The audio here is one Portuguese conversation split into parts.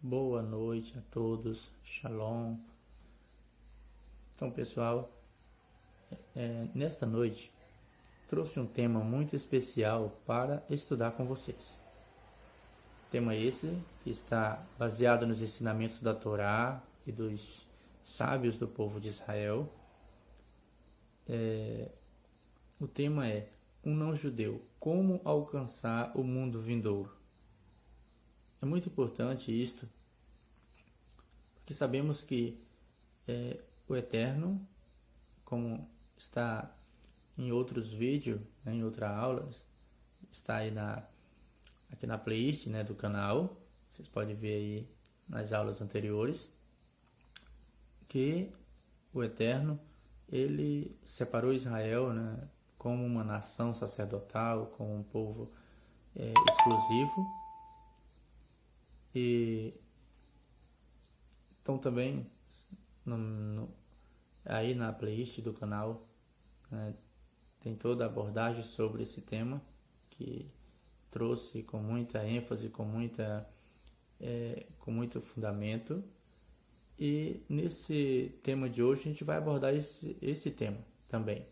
Boa noite a todos, Shalom. Então, pessoal, nesta noite trouxe um tema muito especial para estudar com vocês. Tema esse que está baseado nos ensinamentos da Torá e dos sábios do povo de Israel. O tema é um não-judeu, como alcançar o mundo vindouro. É muito importante isto, porque sabemos que o Eterno, como está em outros vídeos, em outras aulas, está aí aqui na playlist do canal, vocês podem ver aí nas aulas anteriores, que o Eterno, ele separou Israel como uma nação sacerdotal, como um povo exclusivo. E então também aí na playlist do canal tem toda a abordagem sobre esse tema que trouxe com muita ênfase, com muito fundamento. E nesse tema de hoje a gente vai abordar esse tema também,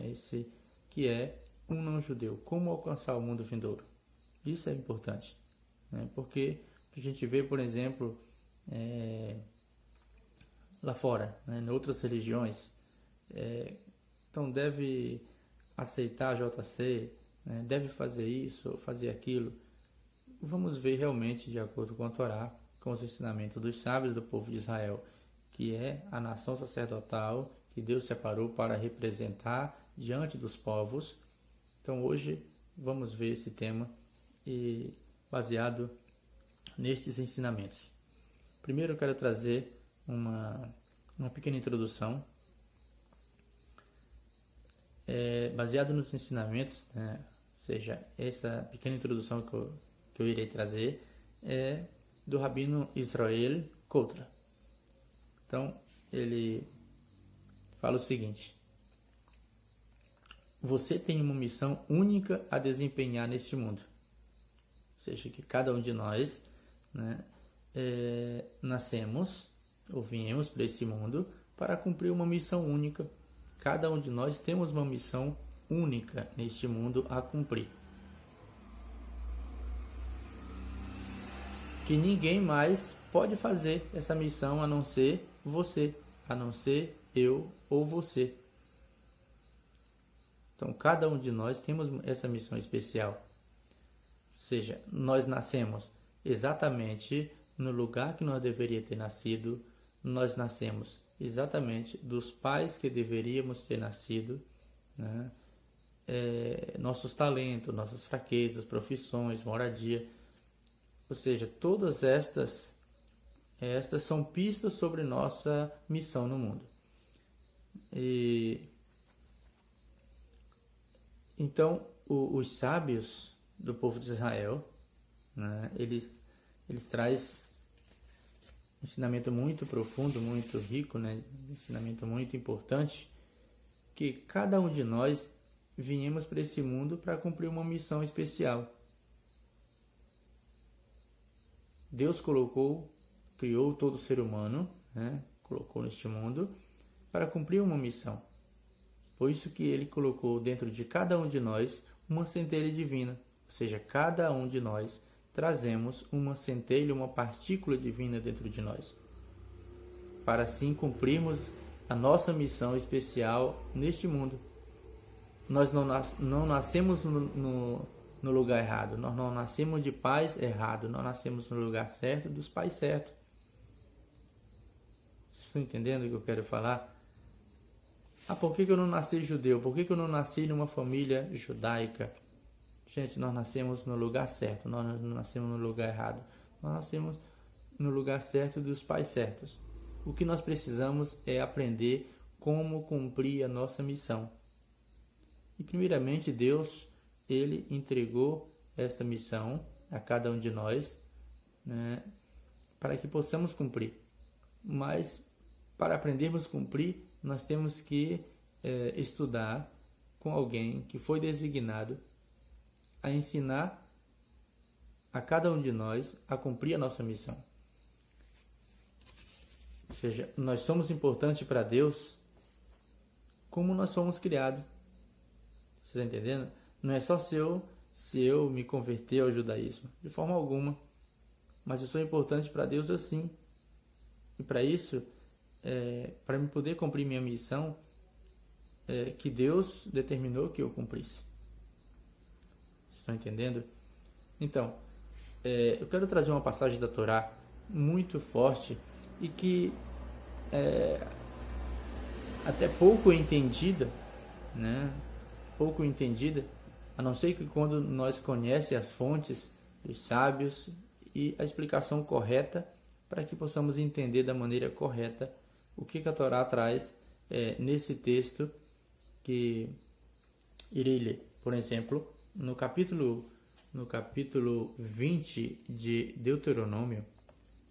esse que é um não-judeu, como alcançar o mundo vindouro. Isso é importante, porque a gente vê, por exemplo, lá fora, em outras religiões, então deve aceitar a JC, deve fazer isso, fazer aquilo. Vamos ver realmente, de acordo com a Torá, com os ensinamentos dos sábios do povo de Israel, que é a nação sacerdotal que Deus separou para representar diante dos povos. Então hoje vamos ver esse tema e baseado nestes ensinamentos. Primeiro eu quero trazer uma pequena introdução baseado nos ensinamentos, ou seja, essa pequena introdução que eu irei trazer é do Rabino Israel Kotler. Então ele fala o seguinte: você tem uma missão única a desempenhar neste mundo, ou seja, que cada um de nós nascemos ou viemos para esse mundo para cumprir uma missão única. Cada um de nós temos uma missão única neste mundo a cumprir, que ninguém mais pode fazer essa missão a não ser você, a não ser eu ou você. Então cada um de nós temos essa missão especial, ou seja, nós nascemos exatamente no lugar que nós deveríamos ter nascido, nós nascemos exatamente dos pais que deveríamos ter nascido, nossos talentos, nossas fraquezas, profissões, moradia, ou seja, todas estas são pistas sobre nossa missão no mundo. E então os sábios do povo de Israel, eles trazem um ensinamento muito profundo, muito rico, ensinamento muito importante, que cada um de nós viemos para esse mundo para cumprir uma missão especial. Deus criou todo ser humano, colocou neste mundo para cumprir uma missão. Por isso que ele colocou dentro de cada um de nós uma centelha divina, ou seja, cada um de nós trazemos uma centelha, uma partícula divina dentro de nós, para assim cumprirmos a nossa missão especial neste mundo. Nós não nascemos no lugar errado, nós não nascemos de pais errados, nós nascemos no lugar certo, dos pais certos. Vocês estão entendendo o que eu quero falar? Por que eu não nasci judeu? Por que eu não nasci numa família judaica? Gente, nós nascemos no lugar certo, nós não nascemos no lugar errado. Nós nascemos no lugar certo dos pais certos. O que nós precisamos é aprender como cumprir a nossa missão. E primeiramente Deus, ele entregou esta missão a cada um de nós, para que possamos cumprir. Mas para aprendermos a cumprir, nós temos que estudar com alguém que foi designado a ensinar a cada um de nós a cumprir a nossa missão. Ou seja, nós somos importantes para Deus como nós fomos criados. Você está entendendo? Não é só se eu me converter ao judaísmo, de forma alguma. Mas eu sou importante para Deus assim. E para isso, para me poder cumprir minha missão, que Deus determinou que eu cumprisse. Vocês estão entendendo? Então, eu quero trazer uma passagem da Torá muito forte e que até pouco entendida, né? Pouco entendida, a não ser que quando nós conhecemos as fontes dos sábios e a explicação correta para que possamos entender da maneira correta o que a Torá traz nesse texto que irei ler. Por exemplo, no capítulo 20 de Deuteronômio,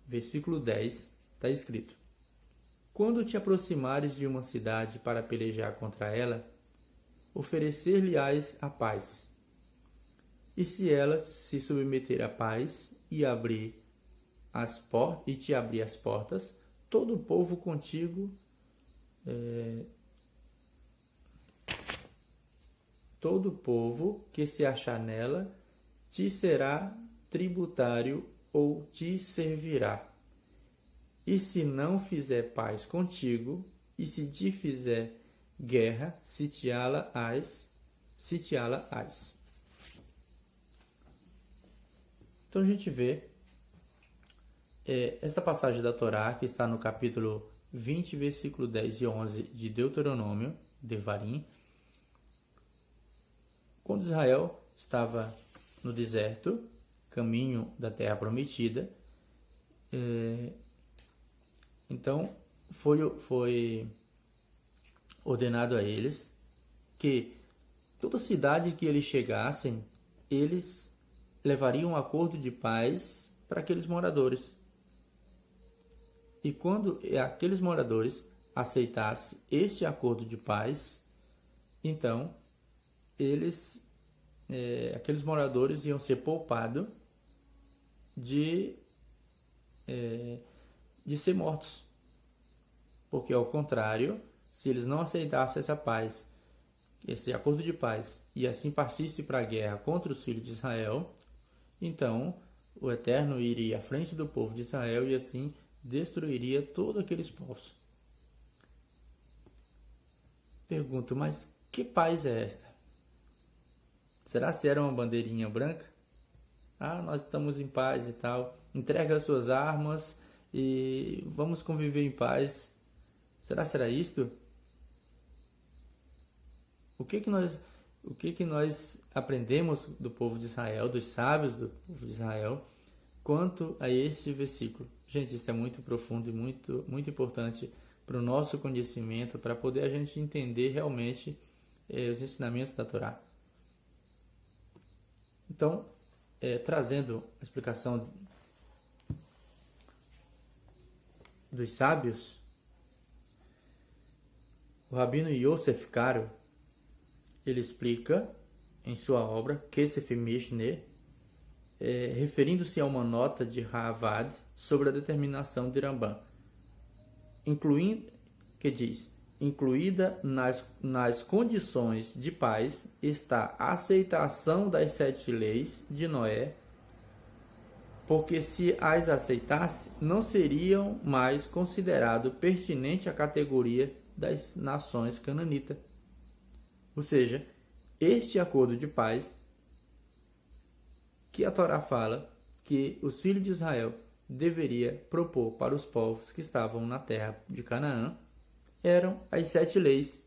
versículo 10, está escrito: Quando te aproximares de uma cidade para pelejar contra ela, oferecer-lhe-ás a paz. E se ela se submeter à paz e te abrir as portas, todo o povo contigo, todo o povo que se achar nela, te será tributário ou te servirá. E se não fizer paz contigo, e se te fizer guerra, sitiá-la-ás. Então a gente vê essa passagem da Torá, que está no capítulo 20, versículo 10 e 11 de Deuteronômio, Devarim. Quando Israel estava no deserto, caminho da terra prometida, então foi ordenado a eles que toda cidade que eles chegassem, eles levariam um acordo de paz para aqueles moradores. E quando aqueles moradores aceitassem este acordo de paz, então aqueles moradores iam ser poupados de ser mortos. Porque, ao contrário, se eles não aceitassem essa paz, esse acordo de paz, e assim partissem para a guerra contra os filhos de Israel, então o Eterno iria à frente do povo de Israel e assim destruiria todos aqueles povos. Pergunto, mas que paz é esta? Será que era uma bandeirinha branca? Nós estamos em paz e tal. Entrega as suas armas e vamos conviver em paz. Será isto? O que nós aprendemos do povo de Israel, dos sábios do povo de Israel, quanto a este versículo? Gente, isso é muito profundo e muito, muito importante para o nosso conhecimento, para poder a gente entender realmente os ensinamentos da Torá. Então, trazendo a explicação dos sábios, o Rabino Yosef Karo, ele explica em sua obra Kesef Mishneh, referindo-se a uma nota de Ravad sobre a determinação de Rambam, que diz: incluída nas condições de paz está a aceitação das 7 leis de Noé, porque se as aceitasse, não seriam mais considerados pertinentes à categoria das nações cananitas. Ou seja, este acordo de paz que a Torá fala que os filhos de Israel deveria propor para os povos que estavam na terra de Canaã eram as 7 leis.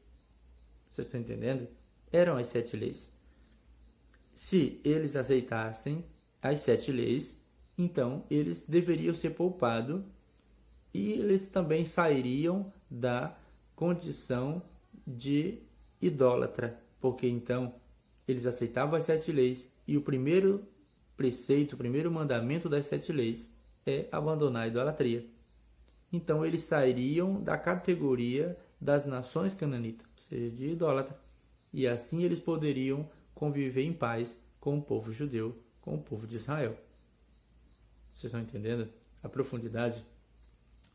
Vocês estão entendendo? Eram as 7 leis. Se eles aceitassem as 7 leis, então eles deveriam ser poupados e eles também sairiam da condição de idólatra, porque então eles aceitavam as 7 leis e o primeiro preceito, o primeiro mandamento das 7 leis é abandonar a idolatria. Então eles sairiam da categoria das nações cananitas, ou seja, de idólatra, e assim eles poderiam conviver em paz com o povo judeu, com o povo de Israel. Vocês estão entendendo a profundidade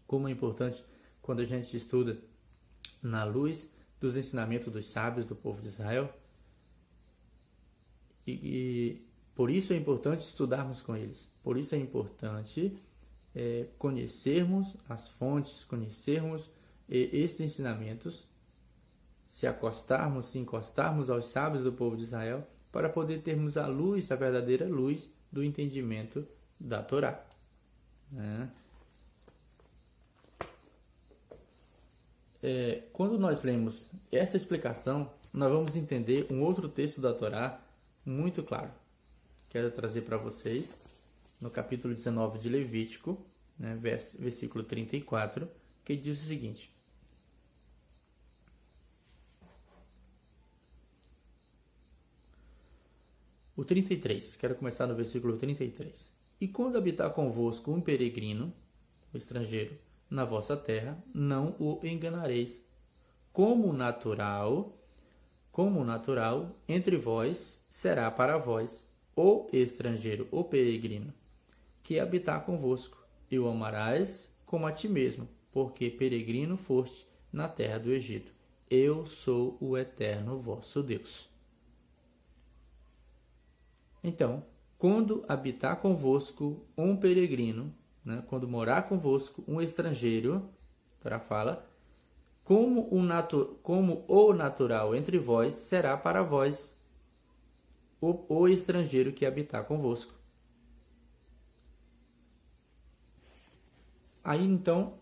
Como é importante quando a gente estuda na luz dos ensinamentos dos sábios do povo de Israel. E por isso é importante estudarmos com eles. Por isso é importante conhecermos as fontes, conhecermos esses ensinamentos, se encostarmos aos sábios do povo de Israel, para poder termos a luz, a verdadeira luz do entendimento da Torá. Quando nós lemos essa explicação, nós vamos entender um outro texto da Torá muito claro. Quero trazer para vocês no capítulo 19 de Levítico, versículo 34, que diz o seguinte: o 33, quero começar no versículo 33. E quando habitar convosco um peregrino, o estrangeiro, na vossa terra, não o enganareis. Como natural, entre vós será para vós, o estrangeiro, o peregrino, que habitar convosco, e o amarás como a ti mesmo, porque peregrino foste na terra do Egito. Eu sou o eterno vosso Deus. Então, quando habitar convosco um peregrino, quando morar convosco um estrangeiro, a Torá fala, como o natural entre vós será para vós, o estrangeiro que habitar convosco. Aí então,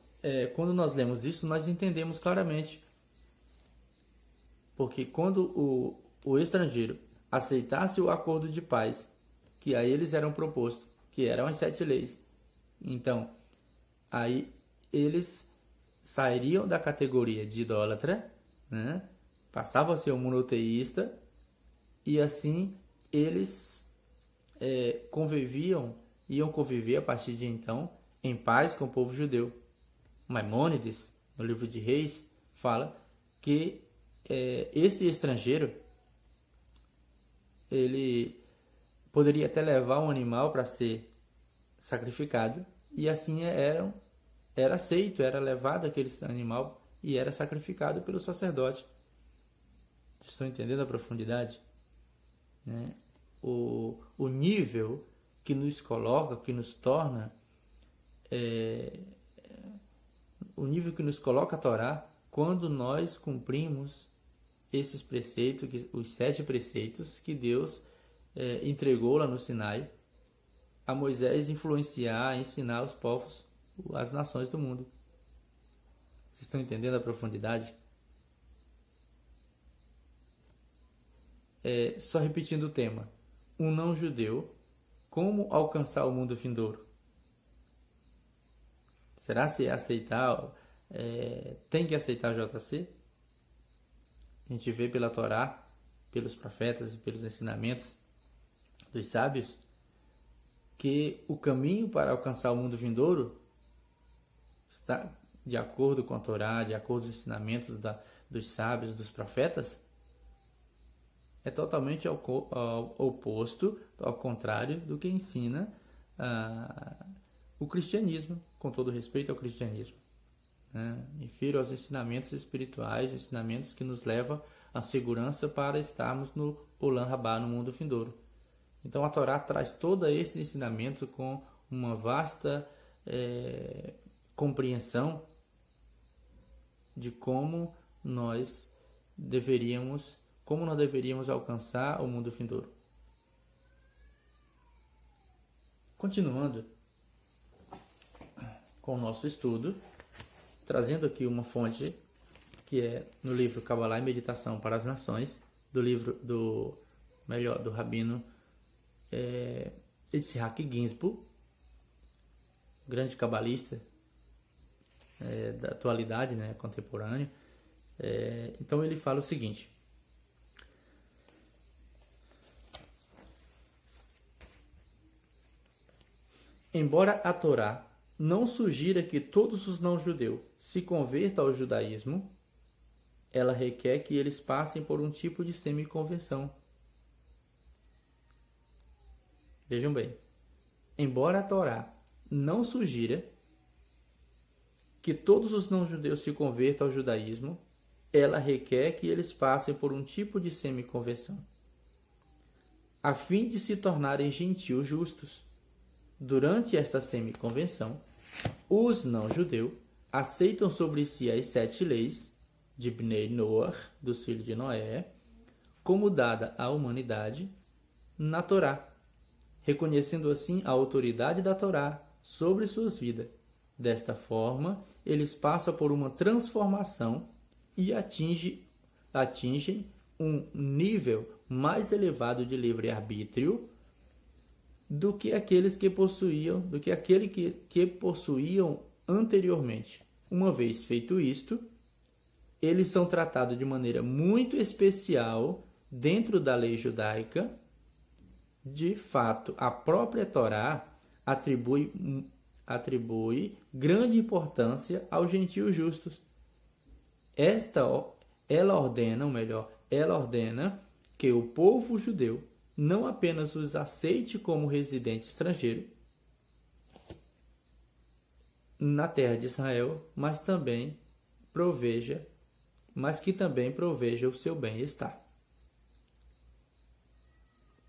quando nós lemos isso, nós entendemos claramente. Porque quando o estrangeiro aceitasse o acordo de paz que a eles eram proposto, que eram as 7 leis, então aí eles sairiam da categoria de idólatra, passavam a ser um monoteísta, e assim eles iam conviver a partir de então em paz com o povo judeu. Maimônides, no livro de Reis, fala que esse estrangeiro ele poderia até levar um animal para ser sacrificado, e assim era aceito, era levado aquele animal e era sacrificado pelo sacerdote. Vocês estão entendendo a profundidade? O nível que nos coloca, que nos torna, o nível que nos coloca a Torá, quando nós cumprimos esses preceitos, os 7 preceitos que Deus entregou lá no Sinai a Moisés ensinar os povos, as nações do mundo. Vocês estão entendendo a profundidade? Só repetindo o tema: um não-judeu, como alcançar o mundo vindouro? Será se aceitar, tem que aceitar JC? A gente vê pela Torá, pelos profetas e pelos ensinamentos dos sábios, que o caminho para alcançar o mundo vindouro está de acordo com a Torá, de acordo com os ensinamentos dos sábios, dos profetas, é totalmente ao oposto, ao contrário do que ensina o cristianismo, com todo respeito ao cristianismo. Refiro aos ensinamentos espirituais, ensinamentos que nos levam à segurança para estarmos no Olam Rabá, no mundo vindouro. Então a Torá traz todo esse ensinamento com uma vasta compreensão de como nós deveríamos alcançar o mundo vindouro. Continuando com o nosso estudo, trazendo aqui uma fonte que é no livro Kabbalah e Meditação para as Nações, do livro do rabino Yitzhak Ginsburg, grande cabalista da atualidade, contemporâneo. Então ele fala o seguinte: embora a Torá não sugira que todos os não-judeus se convertam ao judaísmo, ela requer que eles passem por um tipo de semi-conversão. Vejam bem, embora a Torá não sugira que todos os não-judeus se convertam ao judaísmo, ela requer que eles passem por um tipo de semi-conversão, a fim de se tornarem gentios justos. Durante esta semi-convenção, os não-judeus aceitam sobre si as 7 leis de Bnei Noach, dos filhos de Noé, como dada à humanidade na Torá, reconhecendo assim a autoridade da Torá sobre suas vidas. Desta forma, eles passam por uma transformação e atingem um nível mais elevado de livre-arbítrio do que aquele que possuíam anteriormente. Uma vez feito isto, eles são tratados de maneira muito especial dentro da lei judaica. De fato, a própria Torá atribui grande importância aos gentios justos. Ela ordena que o povo judeu não apenas os aceite como residente estrangeiro na terra de Israel, mas que também proveja o seu bem-estar.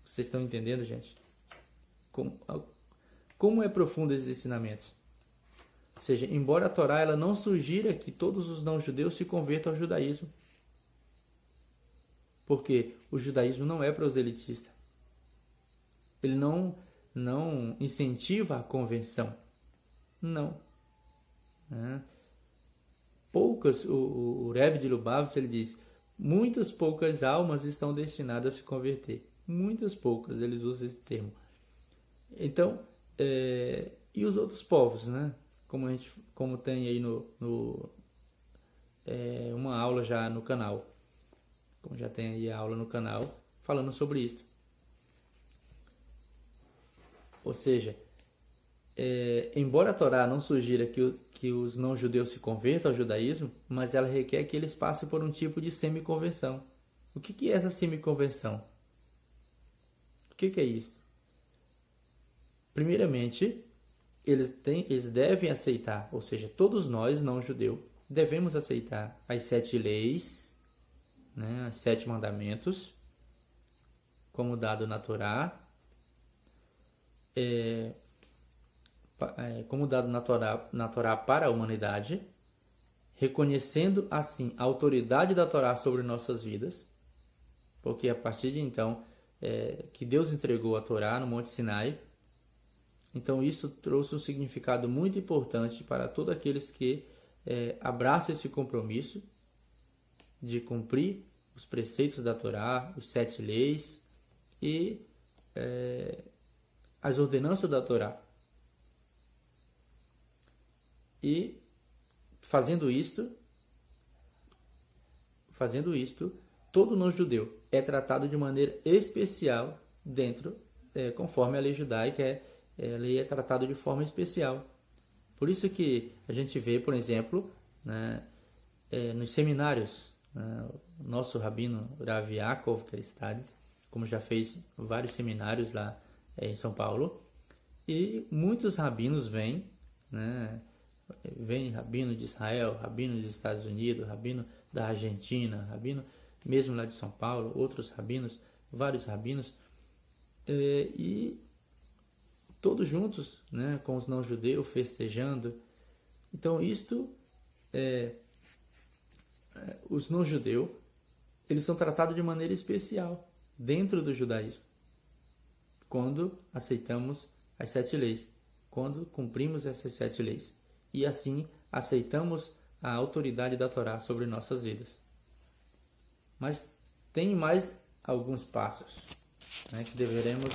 Vocês estão entendendo, gente? Como é profundo esses ensinamentos? Ou seja, embora a Torá ela não sugira que todos os não-judeus se convertam ao judaísmo, porque o judaísmo não é proselitista. Ele não incentiva a conversão. Não. O Rebbe de Lubavitch, ele diz, muitas poucas almas estão destinadas a se converter. Muitas poucas, eles usam esse termo. Então, e os outros povos, né? Como tem aí uma aula já no canal. Como já tem aí a aula no canal falando sobre isso. Ou seja, embora a Torá não sugira que os não-judeus se convertam ao judaísmo, mas ela requer que eles passem por um tipo de semi-conversão. O que é essa semi-conversão? O que é isso? Primeiramente, eles devem aceitar, ou seja, todos nós, não-judeus, devemos aceitar as 7 leis, né, os 7 mandamentos, como dado na Torá, como dado na Torá para a humanidade, reconhecendo assim a autoridade da Torá sobre nossas vidas, porque a partir de então que Deus entregou a Torá no Monte Sinai, então isso trouxe um significado muito importante para todos aqueles que abraçam esse compromisso de cumprir os preceitos da Torá, os 7 leis e as ordenanças da Torá. E fazendo isto, todo não-judeu é tratado de maneira especial conforme a lei judaica a lei é tratada de forma especial. Por isso que a gente vê, por exemplo, né, nos seminários, o nosso rabino Rav Yaakov Kristad, como já fez vários seminários lá em São Paulo, e muitos rabinos vêm, né, vem rabino de Israel, rabino dos Estados Unidos, rabino da Argentina, rabino mesmo lá de São Paulo, outros rabinos, vários rabinos, e todos juntos, né, com os não-judeus festejando. Então os não-judeus, eles são tratados de maneira especial dentro do judaísmo, quando aceitamos as 7 leis, quando cumprimos essas 7 leis. E assim aceitamos a autoridade da Torá sobre nossas vidas. Mas tem mais alguns passos, né, que deveremos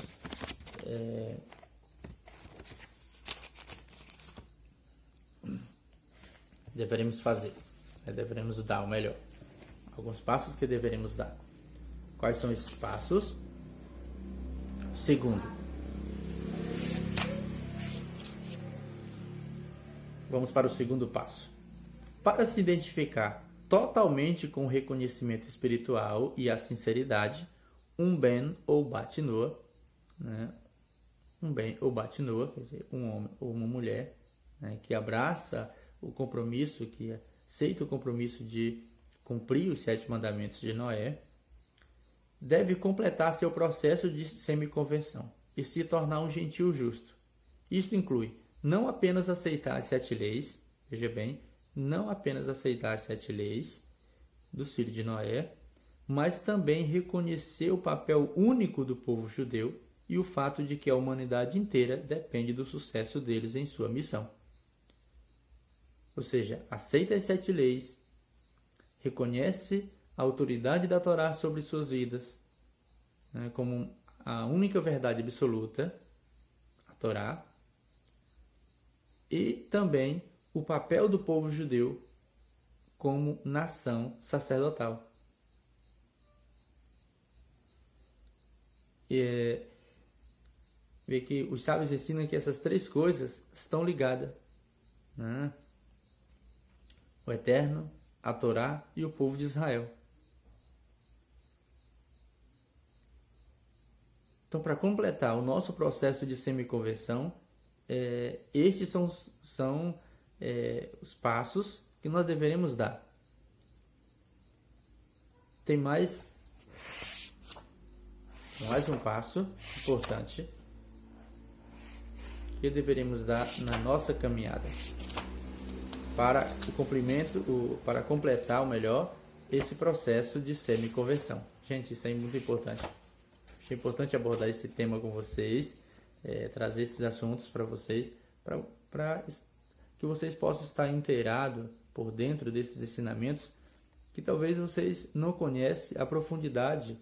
fazer, né, deveremos dar o melhor. Alguns passos que deveremos dar. Quais são esses passos? Segundo, vamos para o segundo passo. Para se identificar totalmente com o reconhecimento espiritual e a sinceridade, um ben ou bat noa, né? Um ben ou bat noa, quer dizer, um homem ou uma mulher, né, que abraça o compromisso, que aceita o compromisso de cumprir os 7 mandamentos de Noé, deve completar seu processo de semiconversão e se tornar um gentio justo. Isso inclui não apenas aceitar as 7 leis, veja bem, não apenas aceitar as 7 leis dos filhos de Noé, mas também reconhecer o papel único do povo judeu e o fato de que a humanidade inteira depende do sucesso deles em sua missão. Ou seja, aceita as 7 leis, reconhece a autoridade da Torá sobre suas vidas, né, como a única verdade absoluta, a Torá, e também o papel do povo judeu como nação sacerdotal. Vê que os sábios ensinam que essas 3 coisas estão ligadas, né? O Eterno, a Torá e o povo de Israel. Então, para completar o nosso processo de semiconversão, estes são os passos que nós deveremos dar. Tem mais um passo importante que deveremos dar na nossa caminhada para para completar o melhor esse processo de semiconversão. Gente, isso é muito importante. Achei importante abordar esse tema com vocês, trazer esses assuntos para vocês, para que vocês possam estar inteirados por dentro desses ensinamentos, que talvez vocês não conhecem a profundidade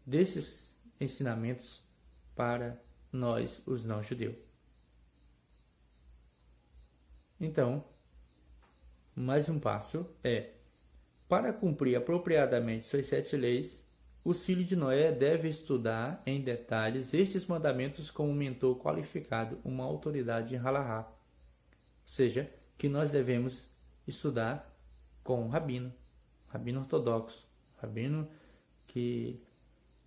desses ensinamentos para nós, os não-judeus. Então, mais um passo para cumprir apropriadamente suas 7 leis, os filhos de Noé devem estudar em detalhes estes mandamentos com um mentor qualificado, uma autoridade em halahá. Ou seja, que nós devemos estudar com um rabino ortodoxo, rabino que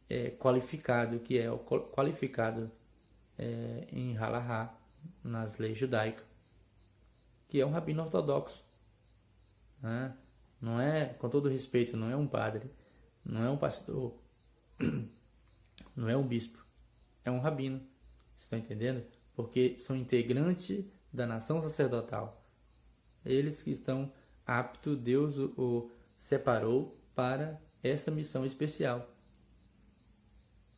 é qualificado, em halahá, nas leis judaicas, que é um rabino ortodoxo, né? Não é, com todo respeito, não é um padre, não é um pastor, não é um bispo, é um rabino. Vocês estão entendendo? Porque são integrantes da nação sacerdotal. Eles que estão aptos, Deus o separou para essa missão especial.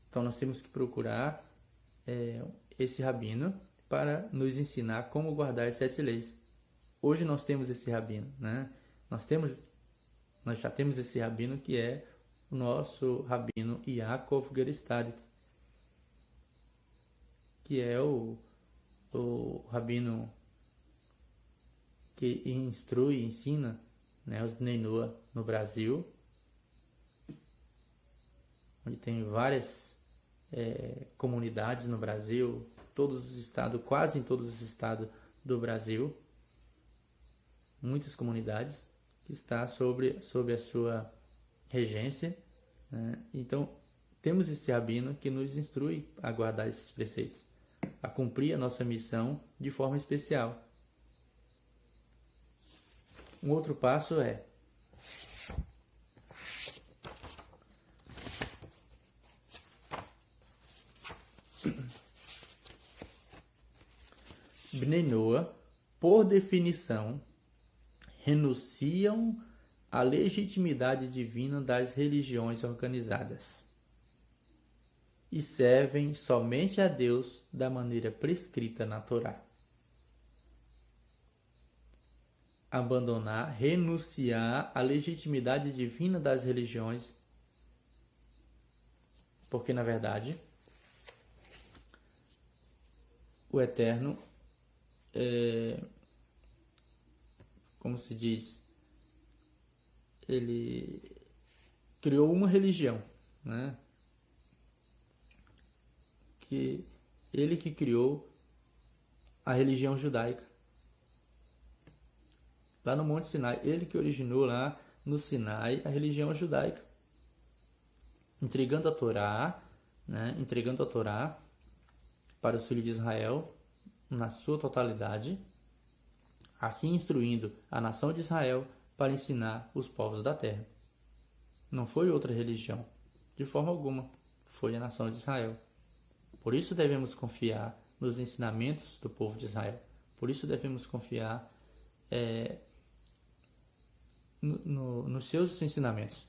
Então nós temos que procurar esse rabino para nos ensinar como guardar as 7 leis. Hoje nós temos esse rabino, né? Nós já temos esse rabino que é o nosso rabino Yaakov Gerestadet, que é o rabino que instrui e ensina, né, os Bnei Noah no Brasil, onde tem várias comunidades no Brasil, todos os estados, quase em todos os estados do Brasil, muitas comunidades que está sobre a sua regência, né? Então, temos esse rabino que nos instrui a guardar esses preceitos, a cumprir a nossa missão de forma especial. Um outro passo é Bnei Noah, por definição, renunciam à legitimidade divina das religiões organizadas e servem somente a Deus da maneira prescrita na Torá. Renunciar à legitimidade divina das religiões, porque na verdade o Eterno como se diz, ele criou uma religião, né? Ele que criou a religião judaica. Lá no Monte Sinai, ele que originou lá no Sinai a religião judaica. Entregando a Torá, né? Entregando a Torá para os filhos de Israel na sua totalidade, assim instruindo a nação de Israel para ensinar os povos da terra. Não foi outra religião, de forma alguma, foi a nação de Israel. Por isso devemos confiar nos ensinamentos do povo de Israel. Por isso devemos confiar nos seus ensinamentos.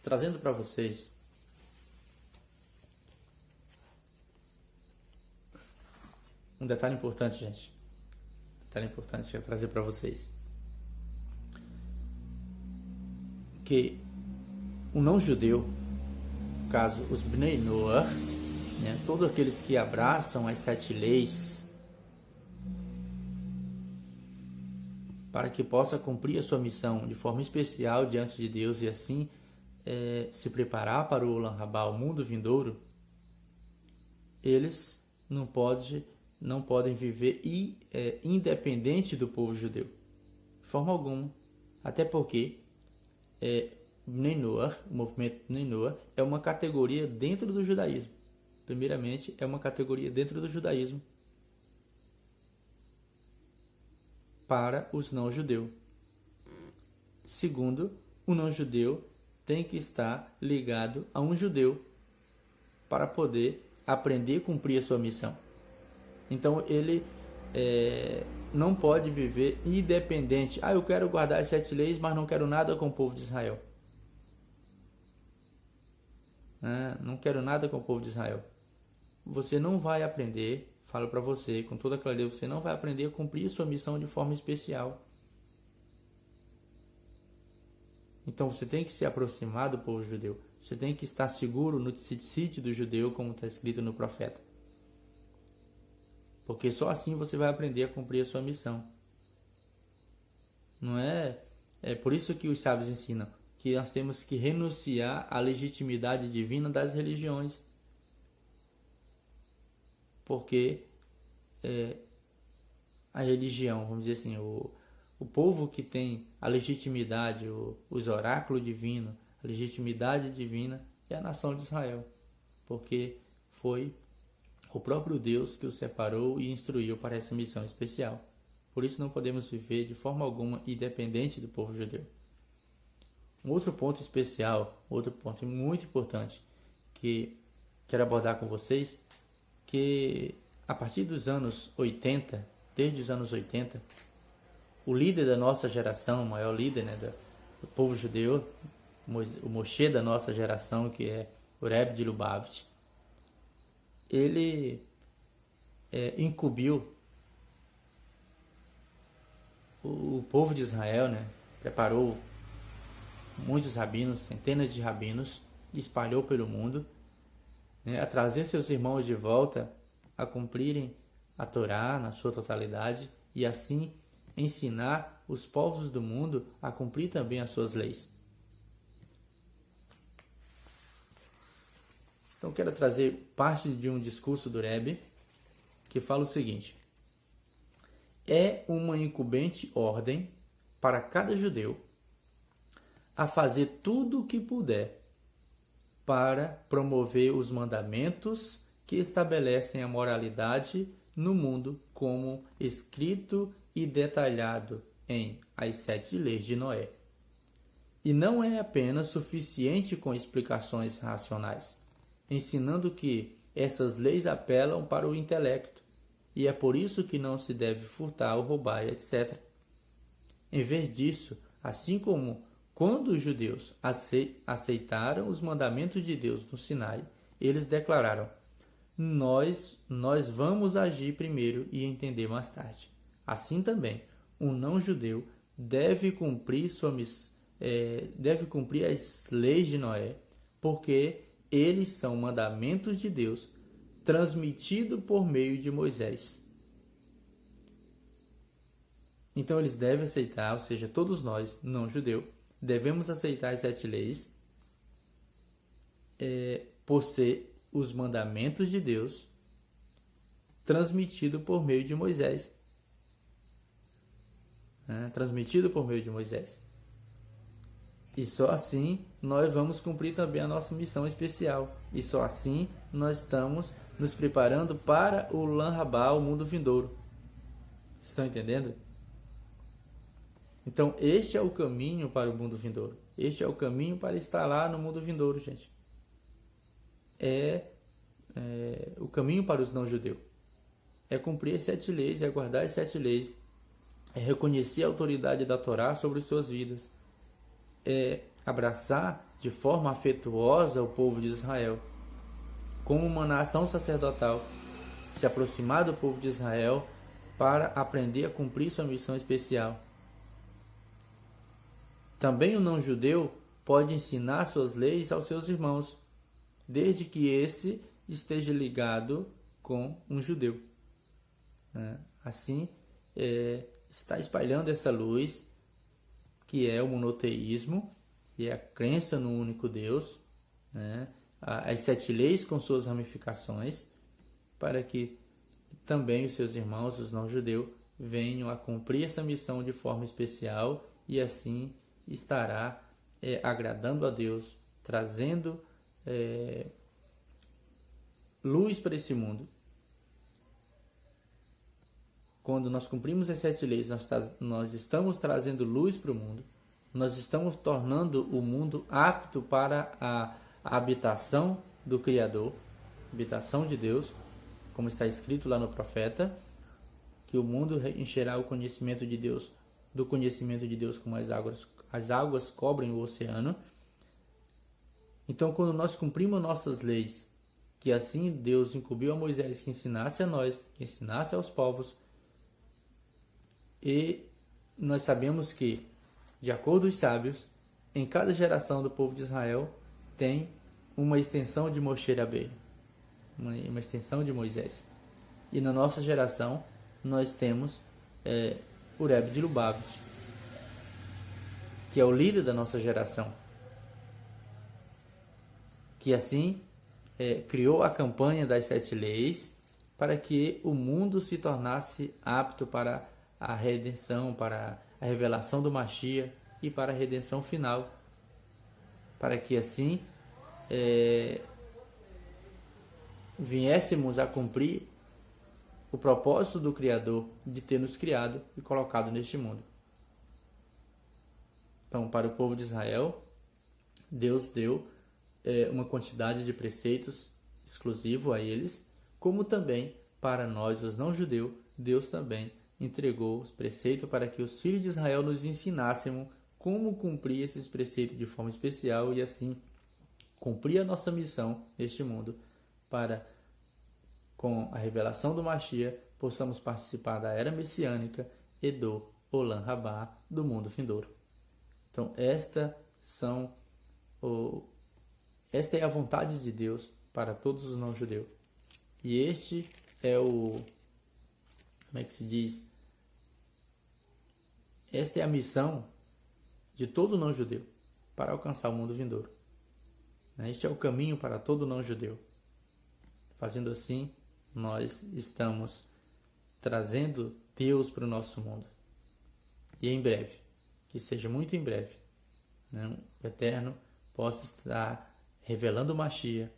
Trazendo para vocês um detalhe importante, gente. Detalhe importante que eu trazer para vocês. Que o não-judeu, no caso os Bnei Noach, né, todos aqueles que abraçam as 7 leis para que possa cumprir a sua missão de forma especial diante de Deus e assim se preparar para o Olam Rabá, o mundo vindouro, eles não podem viver independente do povo judeu, de forma alguma, até porque Bnei Noach, o movimento Bnei Noach é uma categoria dentro do judaísmo. Primeiramente, é uma categoria dentro do judaísmo para os não-judeus. Segundo, o não-judeu tem que estar ligado a um judeu para poder aprender a cumprir a sua missão. Então ele não pode viver independente. Eu quero guardar as 7 leis, mas não quero nada com o povo de Israel. Não quero nada com o povo de Israel. Você não vai aprender, falo para você com toda clareza, você não vai aprender a cumprir a sua missão de forma especial. Então você tem que se aproximar do povo judeu. Você tem que estar seguro no sítio do judeu, como está escrito no profeta. Porque só assim você vai aprender a cumprir a sua missão. Não é? É por isso que os sábios ensinam que nós temos que renunciar à legitimidade divina das religiões. Porque a religião, vamos dizer assim, o povo que tem a legitimidade, os oráculos divinos, a legitimidade divina é a nação de Israel. Porque foi o próprio Deus que o separou e instruiu para essa missão especial. Por isso não podemos viver de forma alguma independente do povo judeu. Um outro ponto especial, outro ponto muito importante que quero abordar com vocês, que a partir dos anos 80, desde os anos 80, o líder da nossa geração, o maior líder, do povo judeu, o Moshe da nossa geração, que é o Rebbe de Lubavitch, ele incumbiu o povo de Israel, preparou muitos rabinos, centenas de rabinos, espalhou pelo mundo, a trazer seus irmãos de volta a cumprirem a Torá na sua totalidade e assim ensinar os povos do mundo a cumprir também as suas leis. Então quero trazer parte de um discurso do Rebbe que fala o seguinte: é uma incumbente ordem para cada judeu a fazer tudo o que puder para promover os mandamentos que estabelecem a moralidade no mundo, como escrito e detalhado em As 7 Leis de Noé. E não é apenas suficiente com explicações racionais, ensinando que essas leis apelam para o intelecto, e é por isso que não se deve furtar ou roubar, etc. Em vez disso, assim como quando os judeus aceitaram os mandamentos de Deus no Sinai, eles declararam: nós vamos agir primeiro e entender mais tarde. Assim também, um não-judeu deve cumprir as leis de Noé, porque eles são mandamentos de Deus, transmitidos por meio de Moisés. Então eles devem aceitar, ou seja, todos nós, não-judeus, devemos aceitar as 7 leis por ser os mandamentos de Deus transmitidos por meio de Moisés. né? Transmitido por meio de Moisés. E só assim nós vamos cumprir também a nossa missão especial. E só assim nós estamos nos preparando para o Olam Rabá, o mundo vindouro. Estão entendendo? Então, este é o caminho para o mundo vindouro. Este é o caminho para estar lá no mundo vindouro, gente. É o caminho para os não-judeus. É cumprir as 7 leis, é guardar as 7 leis. É reconhecer a autoridade da Torá sobre suas vidas. É abraçar de forma afetuosa o povo de Israel. Como uma nação sacerdotal. Se aproximar do povo de Israel para aprender a cumprir sua missão especial. Também o não-judeu pode ensinar suas leis aos seus irmãos, desde que esse esteja ligado com um judeu. Assim, está espalhando essa luz, que é o monoteísmo, que é a crença no único Deus, as 7 leis com suas ramificações, para que também os seus irmãos, os não-judeus, venham a cumprir essa missão de forma especial e assim estará agradando a Deus, trazendo luz para esse mundo. Quando nós cumprimos as 7 leis, nós estamos trazendo luz para o mundo, nós estamos tornando o mundo apto para a habitação do Criador, habitação de Deus, como está escrito lá no profeta, que o mundo encherá o conhecimento de Deus, do conhecimento de Deus como as águas cobrem o oceano. Então, quando nós cumprimos nossas leis, que assim Deus incumbiu a Moisés que ensinasse a nós, que ensinasse aos povos, e nós sabemos que, de acordo com os sábios, em cada geração do povo de Israel tem uma extensão de Moshe Rabbeinu, uma extensão de Moisés. E na nossa geração nós temos o Rebbe de Lubavitch, que é o líder da nossa geração, que assim criou a campanha das 7 leis para que o mundo se tornasse apto para a redenção, para a revelação do Mashiach e para a redenção final, para que assim viéssemos a cumprir o propósito do Criador de ter nos criado e colocado neste mundo. Então, para o povo de Israel, Deus deu uma quantidade de preceitos exclusivo a eles, como também para nós, os não-judeus, Deus também entregou os preceitos para que os filhos de Israel nos ensinássemos como cumprir esses preceitos de forma especial e assim cumprir a nossa missão neste mundo, para, com a revelação do Mashiach, possamos participar da era messiânica e do Olam Rabá, do mundo vindouro. Então, esta é a vontade de Deus para todos os não-judeus. E este é como é que se diz? Esta é a missão de todo não-judeu para alcançar o mundo vindouro. Este é o caminho para todo não-judeu. Fazendo assim, nós estamos trazendo Deus para o nosso mundo. E em breve, que seja muito em breve, o Eterno possa estar revelando o Mashiach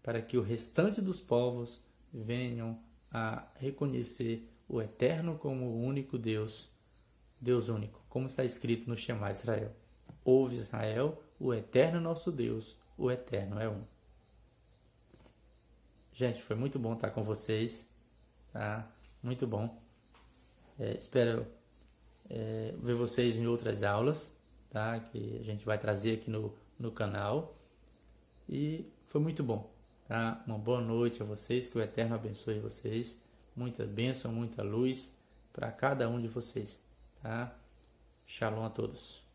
para que o restante dos povos venham a reconhecer o Eterno como o único Deus, Deus único, como está escrito no Shema Israel. Ouve Israel, o Eterno nosso Deus, o Eterno é um. Gente, foi muito bom estar com vocês, tá? Muito bom. Espero ver vocês em outras aulas, tá? Que a gente vai trazer aqui no canal. E foi muito bom, tá? Uma boa noite a vocês, que o Eterno abençoe vocês. Muita bênção, muita luz para cada um de vocês, tá? Shalom a todos.